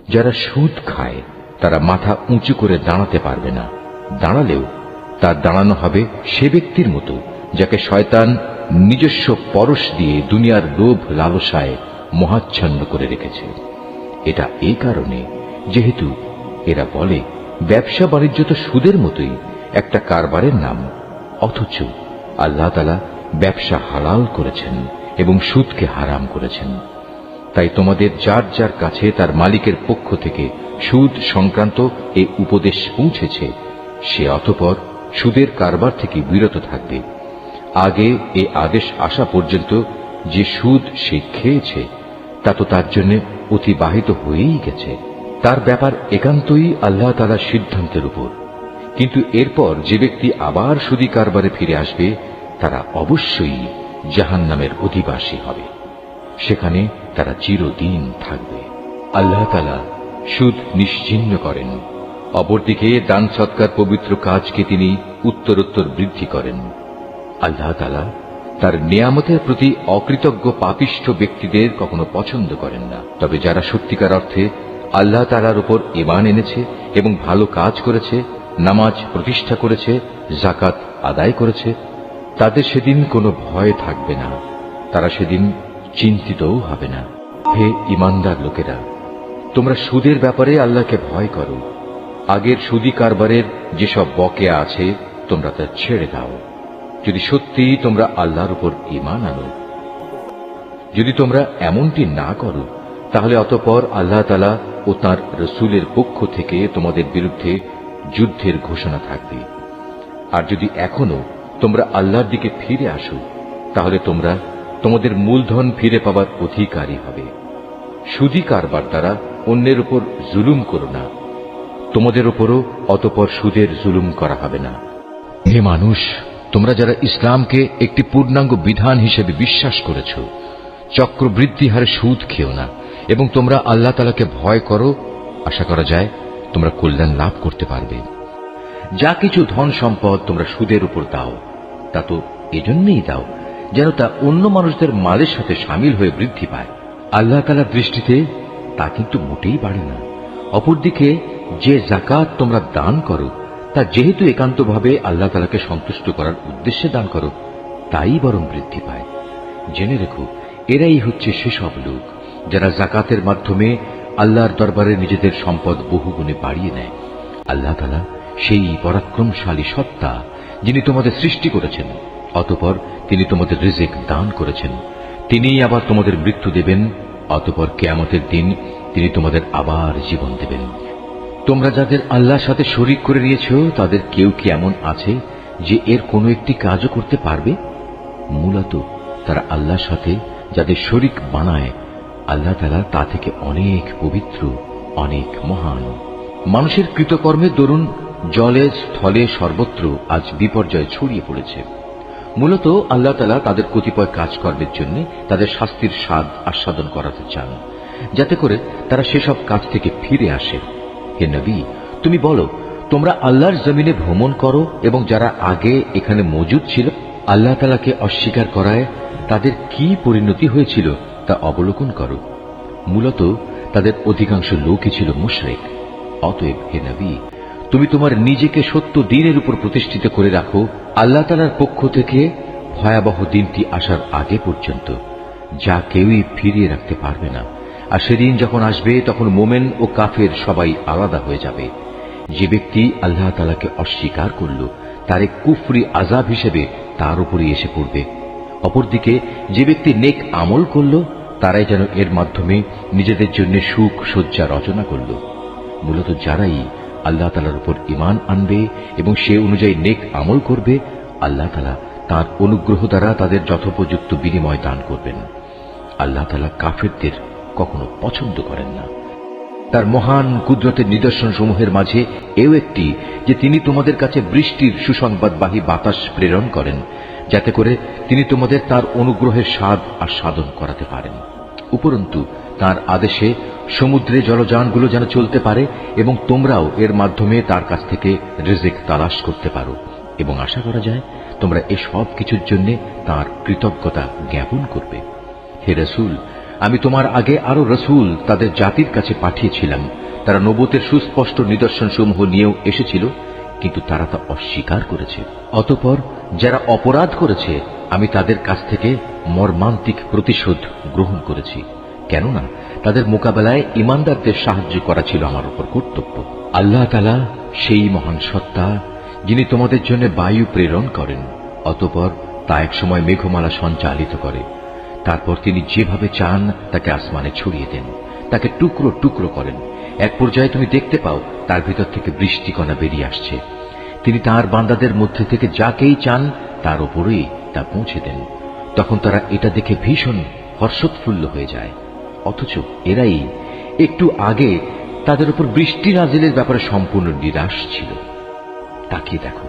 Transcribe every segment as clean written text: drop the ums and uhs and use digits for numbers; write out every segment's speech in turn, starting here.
যারা সুদ খায় তারা মাথা উঁচু করে দাঁড়াতে পারবে না, দাঁড়ালেও তার দাঁড়ানো হবে সে ব্যক্তির মতো যাকে শয়তান নিজস্ব পরশ দিয়ে দুনিয়ার লোভ লালসায় মোহাচ্ছন্ন করে রেখেছে। এটা এই কারণে যেহেতু এরা বলে ব্যবসা বাণিজ্য তো সুদের মতোই একটা কারবারের নাম, অথচ আল্লাহ তাআলা ব্যবসা হালাল করেছেন এবং সুদকে হারাম করেছেন। তাই তোমাদের যার যার কাছে তার মালিকের পক্ষ থেকে সুদ সংক্রান্ত এই উপদেশ পৌঁছেছে সে অতঃপর সুদের কারবার থেকে বিরত থাকবে। আগে এ আদেশ আসা পর্যন্ত যে সুদ সে খেয়েছে তা তো তার জন্য অতিবাহিত হয়েই গেছে, তার ব্যাপার একান্তই আল্লাহ তাআলার সিদ্ধান্তের উপর। কিন্তু এরপর যে ব্যক্তি আবার সুদী কারবারে ফিরে আসবে তারা অবশ্যই জাহান্নামের অধিবাসী হবে, সেখানে তারা চিরদিন থাকবে। আল্লাহ তাআলা সুদ নিশ্চিহ্ন করেন, অপরদিকে দান সৎকার পবিত্র কাজকে তিনি উত্তরোত্তর বৃদ্ধি করেন। আল্লাহ তাআলা তার নিয়ামতের প্রতি অকৃতজ্ঞ পাপিষ্ঠ ব্যক্তিদের কখনো পছন্দ করেন না। তবে যারা সত্যিকার অর্থে আল্লাহ তাআলার উপর ঈমান এনেছে এবং ভালো কাজ করেছে, নামাজ প্রতিষ্ঠা করেছে, যাকাত আদায় করেছে, তাদের সেদিন কোনো ভয় থাকবে না, তারা সেদিন চিন্তিতও হবে না। হে ঈমানদার লোকেরা, তোমরা সুদের ব্যাপারে আল্লাহকে ভয় করো। আগের সুদী কারবারের যেসব বকেয়া আছে তোমরা তা ছেড়ে দাও, যদি সত্যি তোমরা আল্লাহর উপর ঈমান আনো। যদি তোমরা এমনটি না করো তাহলে অতঃপর আল্লাহ তাআলা ও তাঁর রাসূলের পক্ষ থেকে তোমাদের বিরুদ্ধে যুদ্ধের ঘোষণা থাকবে। আর যদি এখনো তোমরা আল্লাহর দিকে ফিরে আসো তাহলে তোমরা তোমাদের মূলধন ফিরে পাবার অধিকারী হবে। সুদী কারবার দ্বারা অন্যের উপর জুলুম করো না, তোমাদের উপরও অতঃপর সুদের জুলুম করা হবে না। হে মানুষ, তোমরা যারা ইসলামকে একটি পূর্ণাঙ্গ বিধান হিসেবে বিশ্বাস করেছ, চক্রবৃদ্ধি হারে সুদ খেও না এবং তোমরা আল্লাহ তাআলাকে ভয় করো। আশা করা যায় তোমরা কল্যাণ লাভ করতে পারবে। যা কিছু ধন সম্পদ তোমরা সুদের উপর দাও তা তো এজন্যই দাও যেন তা অন্য মানুষদের মালের সাথে সামিল হয়ে বৃদ্ধি পায়। আল্লাহ তাআলার দৃষ্টিতে তা কিন্তু মোটেই বাড়ে না। অপরদিকে যে যাকাত তোমরা দান করো তা যেহেতু একান্তভাবে আল্লাহ তাআলাকে সন্তুষ্ট করার উদ্দেশ্যে দান করো, তাই বরং বৃদ্ধি পায়। জেনে রেখো, এরাই হচ্ছে সেসব লোক যারা যাকাতের মাধ্যমে আল্লাহর দরবারে নিজেদের সম্পদ বহুগুণে বাড়িয়ে নেয়। আল্লাহ তাআলা সেই পরাক্রমশালী সত্তা যিনি তোমাদের সৃষ্টি করেছেন, অতঃপর তিনি তোমাদের রিজিক দান করেছেন। তিনিই আবার তোমাদের মৃত্যু দেবেন, অতঃপর কিয়ামতের দিন তিনি তোমাদের আবার জীবন দেবেন। তোমরা যাদের আল্লাহর সাথে শরীক করে নিয়েছ তাদের কেউ কি এমন আছে যে এর কোনো একটি কাজও করতে পারবে? মূলত তারা আল্লাহর সাথে যাদের শরীক বানায় আল্লাহ তাআলা তা থেকে অনেক পবিত্র, অনেক মহান। মানুষের কৃতকর্মের দরুন জলে স্থলে সর্বত্র আজ বিপর্যয় ছড়িয়ে পড়েছে। মূলত আল্লাহ তাআলা তাদের কতিপয় কাজকর্মের জন্য তাদের শাস্তির স্বাদ আস্বাদন করাতে চান, যাতে করে তারা সেসব কাজ থেকে ফিরে আসে। হে নবী, তুমি বলো, তোমরা আল্লাহর জমিনে ভ্রমণ করো এবং যারা আগে এখানে মজুদ ছিল আল্লাহ তাআলাকে অস্বীকার করায় তাদের কি পরিণতি হয়েছিল তা অবলোকন করো। মূলত তাদের অধিকাংশ লোকই ছিল মুশরিক। অতএব হে নবী, তুমি তোমার নিজেকে সত্য দ্বীনের উপর প্রতিষ্ঠিত করে রাখো আল্লাহ তাআলার পক্ষ থেকে ভয়াবহ দিনটি আসার আগে পর্যন্ত, যা কেউই ফিরিয়ে রাখতে পারবে না। আর সেদিন যখন আসবে তখন মোমেন ও কাফের সবাই আলাদা হয়ে যাবে। যে ব্যক্তি আল্লাহ তাআলাকে অস্বীকার করল তার এক কুফরি আযাব হিসেবে তার উপরই এসে পড়বে। অপরদিকে যে ব্যক্তি নেক আমল করল তারাই যেন এর মাধ্যমে নিজেদের জন্য সুখ সজ্জা রচনা করল। মূলত যারাই আল্লাহ তাআলার উপর ঈমান আনবে এবং সে অনুযায়ী নেক আমল করবে, আল্লাহ তাআলা তাঁর অনুগ্রহ দ্বারা তাদের যথোপযুক্ত বিনিময় দান করবেন। আল্লাহ তাআলা কাফেরদের কখনো পছন্দ করেন না। তার মহান কুদরতের নিদর্শন সমূহের মাঝে এও একটি যে তিনি তোমাদের কাছে বৃষ্টির সুসংবাদবাহী বাতাস প্রেরণ করেন, যাতে করে তিনি তোমাদের তার অনুগ্রহের স্বাদ আস্বাদন করাতে পারেন। উপরন্তু তার আদেশে সমুদ্রে জলযানগুলো যেন চলতে পারে এবং তোমরাও এর মাধ্যমে তার কাছ থেকে রিজিক তালাশ করতে পারো, এবং আশা করা যায় তোমরা এ সব কিছুর জন্য তাঁর কৃতজ্ঞতা জ্ঞাপন করবে। হে রাসূল, আমি তোমার আগে আরো রসুল তাদের জাতির কাছে পাঠিয়েছিলাম, তারা নবুতের সুস্পষ্ট নিদর্শন সমূহ নিয়েও এসেছিল, কিন্তু তারা তা অস্বীকার করেছে। অতঃপর যারা অপরাধ করেছে আমি তাদের কাছ থেকে মর্মান্তিক প্রতিশোধ গ্রহণ করেছি, কেননা তাদের মোকাবেলায় ঈমানদারদের সাহায্য করা ছিল আমার উপর কর্তব্য। আল্লাহ তাআলা সেই মহান সত্তা যিনি তোমাদের জন্য বায়ু প্রেরণ করেন, অতঃপর তা এক সময় মেঘমালা সঞ্চালিত করে, তারপর তিনি যেভাবে চান তাকে আসমানে ছড়িয়ে দেন, তাকে টুকরো টুকরো করেন। এক পর্যায়ে তুমি দেখতে পাও তার ভিতর থেকে বৃষ্টিকণা বেরিয়ে আসছে। তিনি তার বান্দাদের মধ্যে থেকে যাকেই চান তার উপরেই তা পৌঁছে দেন। তখন তারা এটা দেখে ভীষণ হর্ষোৎফুল্ল হয়ে যায়, অথচ এরাই একটু আগে তাদের উপর বৃষ্টি নাজিলের ব্যাপারে সম্পূর্ণ নিরাশ ছিল। তাকিয়ে দেখো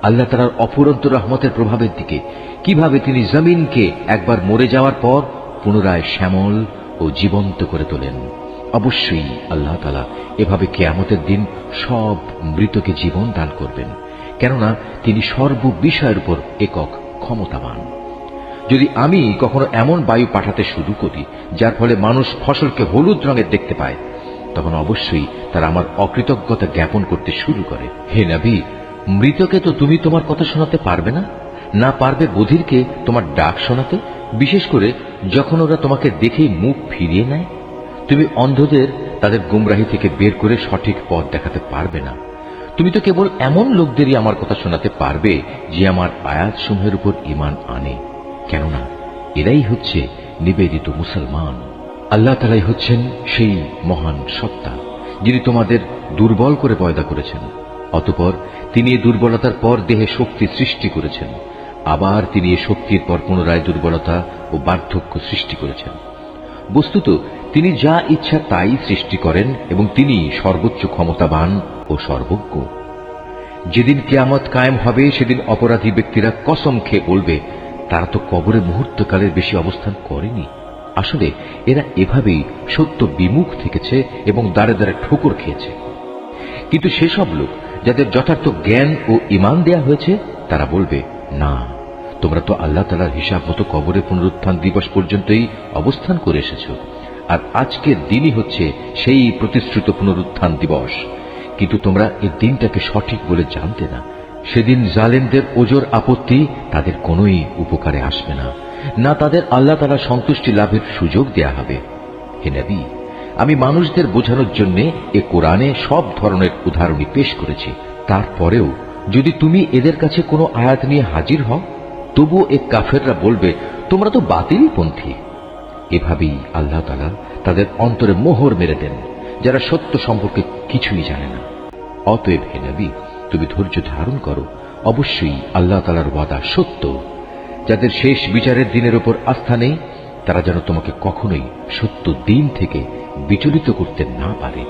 আল্লাহ তাআলার অফুরন্ত রহমতের প্রভাবের দিকে, কিভাবে তিনি জমিনকে একবার মরে যাওয়ার পর পুনরায় শ্যামল ও জীবন্ত করে তোলেন। অবশ্যই আল্লাহ তাআলা এভাবে কিয়ামতের দিন সব মৃতকে জীবন দান করবেন, কেননা তিনি সর্ববিষয়ের উপর একক ক্ষমতাবান। যদি আমি কখনো এমন বায়ু পাঠাতে শুরু করি যার ফলে মানুষ ফসলকে হলুদ রঙের দেখতে পায়, তখন অবশ্যই তারা আমার অকৃতজ্ঞতা জ্ঞাপন করতে শুরু করে। হে নবী, মৃতকে তো তুমি তোমার কথা শোনাতে পারবে না, না পারবে বধিরকে তোমার ডাক শোনাতে, বিশেষ করে যখন ওরা তোমাকে দেখেই মুখ ফিরিয়ে নেয়। তুমি অন্ধদের তাদের গুমরাহি থেকে বের করে সঠিক পথ দেখাতে পারবে না। তুমি তো কেবল এমন লোকদেরই আমার কথা শোনাতে পারবে যে আমার আয়াত সমূহের উপর ঈমান আনে, কেননা এরাই হচ্ছে নিবেদিত মুসলমান। আল্লাহ তাআলাই হচ্ছেন সেই মহান সত্তা যিনি তোমাদের দুর্বল করে পয়দা করেছেন, অতঃপর তিনি এই দুর্বলতার পর দেহে শক্তি সৃষ্টি করেছেন, আবার তিনি এই শক্তির পর পুনরায় দুর্বলতা ও বার্ধক্য সৃষ্টি করেছেন। বস্তুত তিনি যা ইচ্ছা তাই সৃষ্টি করেন এবং তিনি সর্বোচ্চ ক্ষমতাবান ও সর্বজ্ঞ। যেদিন কিয়ামত কায়েম হবে সেদিন অপরাধী ব্যক্তিরা কসম খেয়ে বলবে তারা তো কবরে মুহূর্তকালের বেশি অবস্থান করেনি। আসলে এরা এভাবেই সত্য বিমুখ থেকেছে এবং দাঁড়ে দাঁড়ে ঠোকর খেয়েছে। কিন্তু সেসব লোক যাদের যথার্থ জ্ঞান ও ঈমান দেয়া হয়েছে তারা বলবে, না, তোমরা তো আল্লাহ তাআলার হিসাব মতো কবরে পুনরুত্থান দিবস পর্যন্তই অবস্থান করে এসেছ, আর আজকের দিনই হচ্ছে সেই প্রতিশ্রুত পুনরুত্থান দিবস, কিন্তু তোমরা এই দিনটাকে সঠিক বলে জানতে না। সেদিন জালেমদের ওজর আপত্তি তাদের কোনোই উপকারে আসবে না, না তাদের আল্লাহ তাআলার সন্তুষ্টি লাভের সুযোগ দেয়া হবে। হে নবী, আমি মানুষদের বোঝানোর জন্য এ কোরআনে সব ধরনের উদাহরণই পেশ করেছি। তারপরেও যদি তুমি এদের কাছে কোনো আয়াত নিয়ে হাজির হও, তবুও এ কাফেররা বলবে তোমরা তো বাতিলই পন্থী। এভাবেই আল্লাহ তাআলা তাদের অন্তরে মোহর মেরে দেন, যারা সত্য সম্পর্কে কিছুই জানে না। অতএব হে নবী, তুমি ধৈর্য ধারণ করো, অবশ্যই আল্লাহ তাআলার ওয়াদা সত্য। যাদের শেষ বিচারের দিনের উপর আস্থা নেই তারা যেন তোমাকে কখনোই সত্য দিন থেকে বিচলিত করতে না পারে।